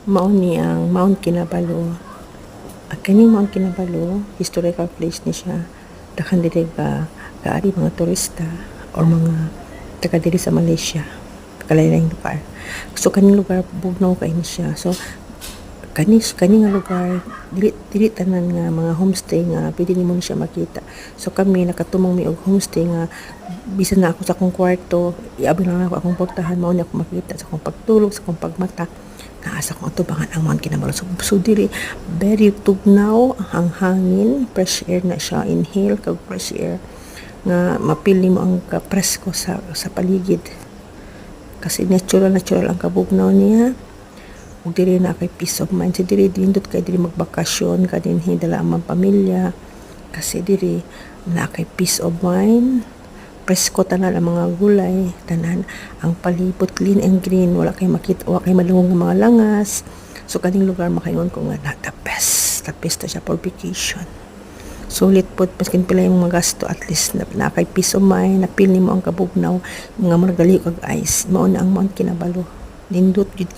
mao ni ang Mount Kinabalu. Kaning Mount Kinabalu, historical place ni siya. Dakan diri kaari mga turista or mga taga diri sa Malaysia, kalain lugar. So kaning lugar bugnaw kay ni siya. So kani nga lugar dili tanan nga mga homestay nga pwede nimo siya makita. So kami nakatumong mi og homestay nga bisan na ako sa akong kwarto, iabi lang ako akong portahan mao ni ako makita sa akong pagtulog, sa akong pagmata. Naasa kong atubangan ang Mount Kinabalu. So diri very tugnaw ang hangin, fresh air na siya, inhale kag fresh air nga mapili mo ang kapresko sa paligid. Kasi natural ang kabugnaw niya. Ug diri na kay peace of mind. So diri dindot kay diri magbakasyon ka dinhi dala ang pamilya. Kasi diri na kay peace of mind. Presko tanan ang mga gulay, tanan ang palibot clean and green, wala kay makita, wala kay malungog nga mga langas. So kaning lugar makaingon ko nga the best ta siya for vacation. Sulit pod paskin pila yung mga gasto, at least na kay peace of mind, napil nimo ang kabugnaw nga margali kag ice. Mao na ang Mount Kinabalu. Lindot gid